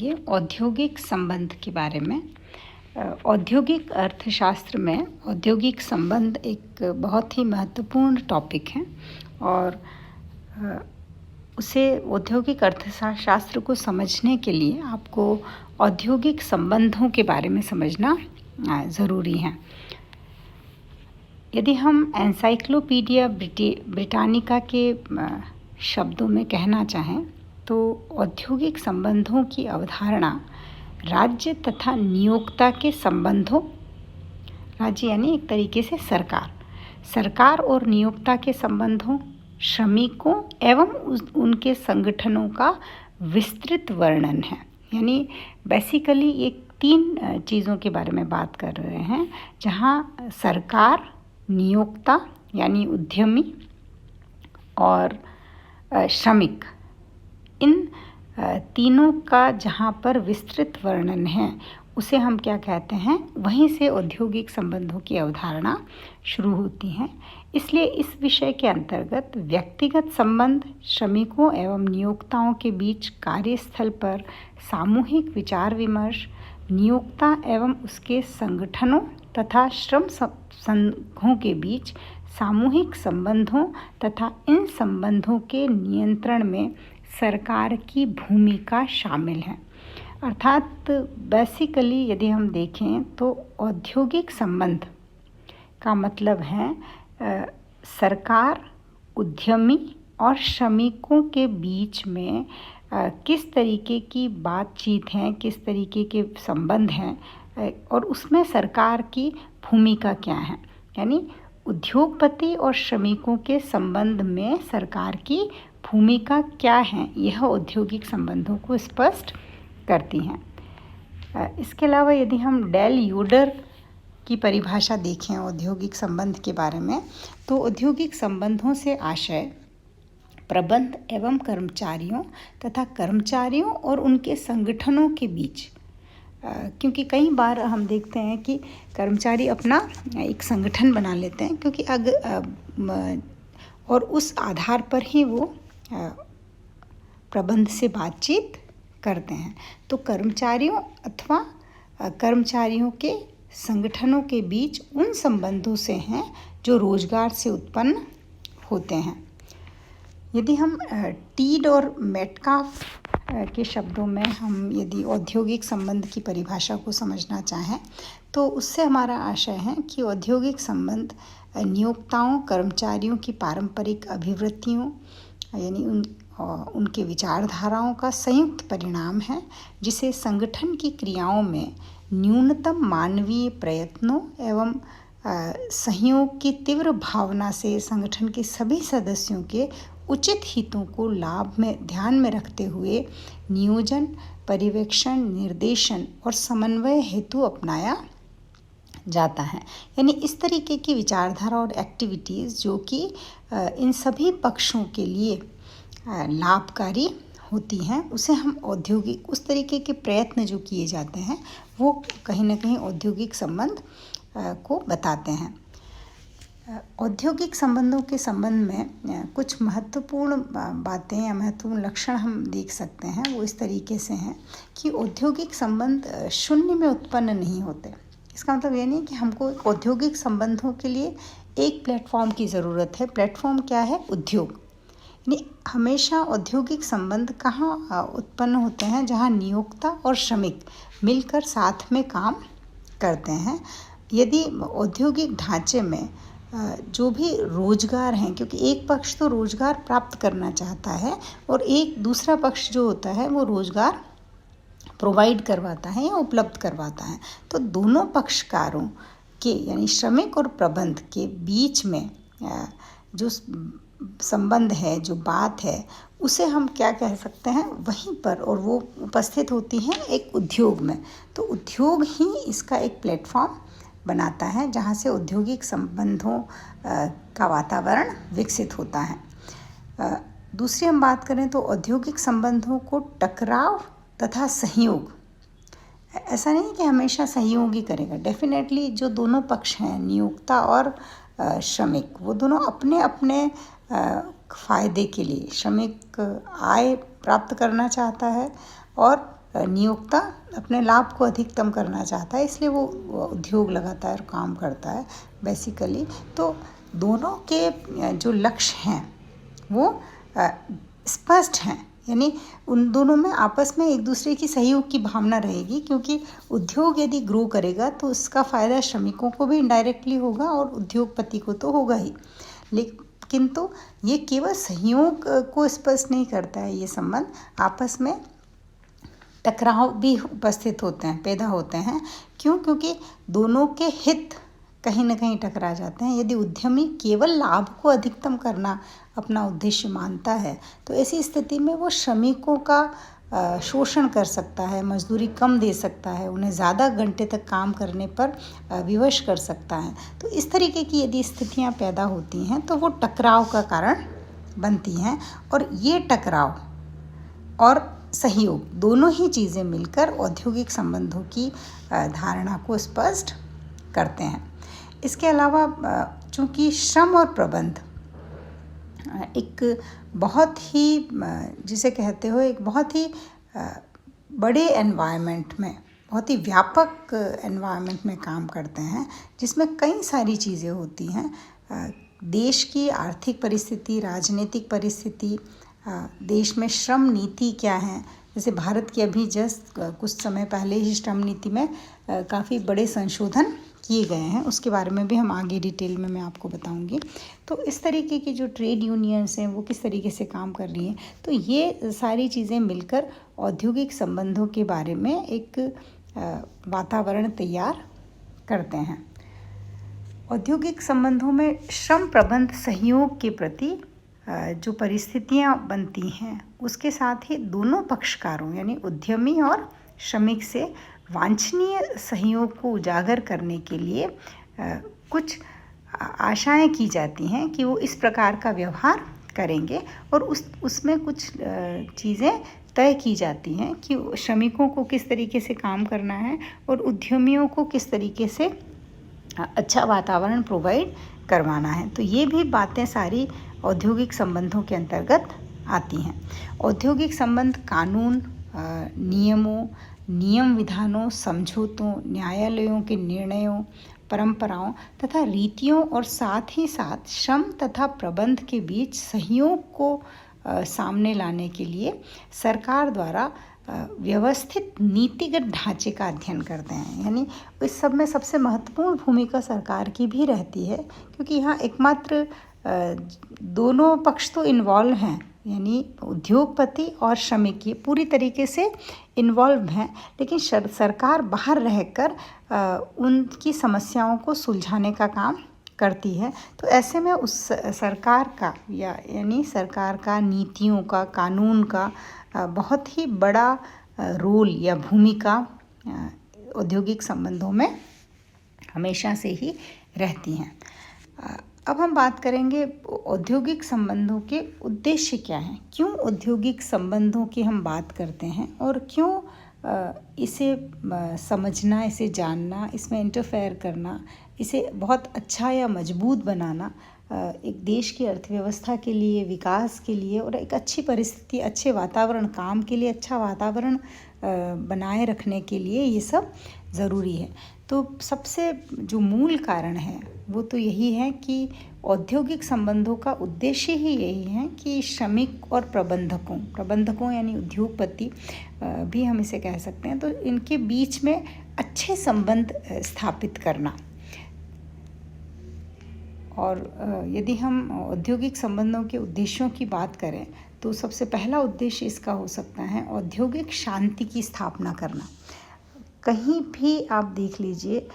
ये औद्योगिक संबंध के बारे में। औद्योगिक अर्थशास्त्र में औद्योगिक संबंध एक बहुत ही महत्वपूर्ण टॉपिक है और उसे औद्योगिक अर्थशास्त्र को समझने के लिए आपको औद्योगिक संबंधों के बारे में समझना ज़रूरी है। यदि हम एनसाइक्लोपीडिया ब्रिटानिका के शब्दों में कहना चाहें तो औद्योगिक संबंधों की अवधारणा राज्य तथा नियोक्ता के संबंधों, राज्य यानी एक तरीके से सरकार और नियोक्ता के संबंधों, श्रमिकों एवं उनके संगठनों का विस्तृत वर्णन है। यानी बेसिकली ये 3 चीज़ों के बारे में बात कर रहे हैं, जहाँ सरकार, नियोक्ता यानी उद्यमी और श्रमिक, इन तीनों का जहाँ पर विस्तृत वर्णन है उसे हम क्या कहते हैं, वहीं से औद्योगिक संबंधों की अवधारणा शुरू होती है। इसलिए इस विषय के अंतर्गत व्यक्तिगत संबंध, श्रमिकों एवं नियोक्ताओं के बीच कार्यस्थल पर सामूहिक विचार विमर्श, नियोक्ता एवं उसके संगठनों तथा श्रम संघों के बीच सामूहिक संबंधों तथा इन संबंधों के नियंत्रण में सरकार की भूमिका शामिल है। अर्थात बेसिकली यदि हम देखें तो औद्योगिक संबंध का मतलब है सरकार, उद्यमी और श्रमिकों के बीच में किस तरीके की बातचीत है, किस तरीके के संबंध हैं और उसमें सरकार की भूमिका क्या है। यानी उद्योगपति और श्रमिकों के संबंध में सरकार की भूमिका क्या है, यह औद्योगिक संबंधों को स्पष्ट करती हैं। इसके अलावा यदि हम डेल यूडर की परिभाषा देखें औद्योगिक संबंध के बारे में, तो औद्योगिक संबंधों से आशय प्रबंध एवं कर्मचारियों तथा कर्मचारियों और उनके संगठनों के बीच, क्योंकि कई बार हम देखते हैं कि कर्मचारी अपना एक संगठन बना लेते हैं, क्योंकि और उस आधार पर ही वो प्रबंध से बातचीत करते हैं। तो कर्मचारियों अथवा कर्मचारियों के संगठनों के बीच उन संबंधों से हैं जो रोजगार से उत्पन्न होते हैं। यदि हम टीड और मेटकाफ के शब्दों में हम यदि औद्योगिक संबंध की परिभाषा को समझना चाहें तो उससे हमारा आशय है कि औद्योगिक संबंध नियोक्ताओं, कर्मचारियों की पारंपरिक अभिवृत्तियों यानी उनके विचारधाराओं का संयुक्त परिणाम है, जिसे संगठन की क्रियाओं में न्यूनतम मानवीय प्रयत्नों एवं सहयोग की तीव्र भावना से संगठन के सभी सदस्यों के उचित हितों को लाभ में ध्यान में रखते हुए नियोजन, पर्यवेक्षण, निर्देशन और समन्वय हेतु अपनाया जाता है। यानी इस तरीके की विचारधारा और एक्टिविटीज़ जो कि इन सभी पक्षों के लिए लाभकारी होती हैं, उसे हम औद्योगिक, उस तरीके के प्रयत्न जो किए जाते हैं वो कहीं ना कहीं औद्योगिक संबंध को बताते हैं। औद्योगिक संबंधों के संबंध में कुछ महत्वपूर्ण बातें या महत्वपूर्ण लक्षण हम देख सकते हैं। वो इस तरीके से हैं कि औद्योगिक संबंध शून्य में उत्पन्न नहीं होते। इसका मतलब ये नहीं कि हमको औद्योगिक संबंधों के लिए एक प्लेटफॉर्म की ज़रूरत है। प्लेटफॉर्म क्या है? उद्योग। यानी हमेशा औद्योगिक संबंध कहाँ उत्पन्न होते हैं? जहाँ नियोक्ता और श्रमिक मिलकर साथ में काम करते हैं। यदि औद्योगिक ढांचे में जो भी रोजगार हैं, क्योंकि एक पक्ष तो रोजगार प्राप्त करना चाहता है और एक दूसरा पक्ष जो होता है वो रोजगार प्रोवाइड करवाता है या उपलब्ध करवाता है, तो दोनों पक्षकारों के यानी श्रमिक और प्रबंध के बीच में जो संबंध है, जो बात है, उसे हम क्या कह सकते हैं? वहीं पर, और वो उपस्थित होती हैं एक उद्योग में। तो उद्योग ही इसका एक प्लेटफॉर्म बनाता है जहाँ से औद्योगिक संबंधों का वातावरण विकसित होता है। दूसरी हम बात करें तो औद्योगिक संबंधों को टकराव तथा सहयोग, ऐसा नहीं कि हमेशा सहयोग ही करेगा। डेफिनेटली जो दोनों पक्ष हैं, नियोक्ता और श्रमिक, वो दोनों अपने अपने फ़ायदे के लिए, श्रमिक आय प्राप्त करना चाहता है और नियोक्ता अपने लाभ को अधिकतम करना चाहता है, इसलिए वो उद्योग लगातार काम करता है बेसिकली। तो दोनों के जो लक्ष्य हैं वो स्पष्ट हैं, यानी उन दोनों में आपस में एक दूसरे की सहयोग की भावना रहेगी, क्योंकि उद्योग यदि ग्रो करेगा तो उसका फ़ायदा श्रमिकों को भी इनडायरेक्टली होगा और उद्योगपति को तो होगा ही। लेकिन तो ये केवल सहयोग को स्पष्ट नहीं करता है, ये संबंध आपस में टकराव भी उपस्थित होते हैं, पैदा होते हैं। क्यों? क्योंकि दोनों के हित कहीं ना कहीं टकरा जाते हैं। यदि उद्यमी केवल लाभ को अधिकतम करना अपना उद्देश्य मानता है तो ऐसी स्थिति में वो श्रमिकों का शोषण कर सकता है, मजदूरी कम दे सकता है, उन्हें ज़्यादा घंटे तक काम करने पर विवश कर सकता है। तो इस तरीके की यदि स्थितियां पैदा होती हैं तो वो टकराव का कारण बनती हैं, और ये टकराव और सहयोग दोनों ही चीज़ें मिलकर औद्योगिक संबंधों की धारणा को स्पष्ट करते हैं। इसके अलावा चूँकि श्रम और प्रबंध एक बहुत ही, जिसे कहते हो, एक बहुत ही बड़े एनवायरनमेंट में, बहुत ही व्यापक एनवायरनमेंट में काम करते हैं, जिसमें कई सारी चीज़ें होती हैं। देश की आर्थिक परिस्थिति, राजनीतिक परिस्थिति, देश में श्रम नीति क्या है। जैसे भारत की अभी जस्ट कुछ समय पहले ही श्रम नीति में काफ़ी बड़े संशोधन किए गए हैं, उसके बारे में भी हम आगे डिटेल में मैं आपको बताऊंगी। तो इस तरीके की जो ट्रेड यूनियंस हैं वो किस तरीके से काम कर रही हैं, तो ये सारी चीज़ें मिलकर औद्योगिक संबंधों के बारे में एक वातावरण तैयार करते हैं। औद्योगिक संबंधों में श्रम प्रबंध सहयोग के प्रति जो परिस्थितियां बनती हैं उसके साथ ही दोनों पक्षकारों यानी उद्यमी और श्रमिक से वांछनीय सहयोग को उजागर करने के लिए कुछ आशाएं की जाती हैं कि वो इस प्रकार का व्यवहार करेंगे, और उसमें कुछ चीज़ें तय की जाती हैं कि श्रमिकों को किस तरीके से काम करना है और उद्यमियों को किस तरीके से अच्छा वातावरण प्रोवाइड करवाना है। तो ये भी बातें सारी औद्योगिक संबंधों के अंतर्गत आती हैं। औद्योगिक संबंध कानून, नियमों, नियम विधानों, समझौतों, न्यायालयों के निर्णयों, परंपराओं तथा रीतियों और साथ ही साथ श्रम तथा प्रबंध के बीच सहयोग को सामने लाने के लिए सरकार द्वारा व्यवस्थित नीतिगत ढांचे का अध्ययन करते हैं। यानी इस सब में सबसे महत्वपूर्ण भूमिका सरकार की भी रहती है, क्योंकि यहाँ एकमात्र दोनों पक्ष तो इन्वॉल्व हैं, यानी उद्योगपति और श्रमिक ये पूरी तरीके से इन्वॉल्व हैं, लेकिन सरकार बाहर रहकर उनकी समस्याओं को सुलझाने का काम करती है। तो ऐसे में उस सरकार का यानी सरकार का, नीतियों का, कानून का बहुत ही बड़ा रोल या भूमिका औद्योगिक संबंधों में हमेशा से ही रहती हैं। अब हम बात करेंगे औद्योगिक संबंधों के उद्देश्य क्या हैं, क्यों औद्योगिक संबंधों की हम बात करते हैं और क्यों इसे समझना, इसे जानना, इसमें इंटरफेयर करना, इसे बहुत अच्छा या मजबूत बनाना एक देश की अर्थव्यवस्था के लिए, विकास के लिए और एक अच्छी परिस्थिति, अच्छे वातावरण, काम के लिए अच्छा वातावरण बनाए रखने के लिए ये सब ज़रूरी है। तो सबसे जो मूल कारण है वो तो यही है कि औद्योगिक संबंधों का उद्देश्य ही यही है कि श्रमिक और प्रबंधकों यानी उद्योगपति भी हम इसे कह सकते हैं, तो इनके बीच में अच्छे संबंध स्थापित करना। और यदि हम औद्योगिक संबंधों के उद्देश्यों की बात करें तो सबसे पहला उद्देश्य इसका हो सकता है औद्योगिक शांति की स्थापना करना। कहीं भी आप देख लीजिए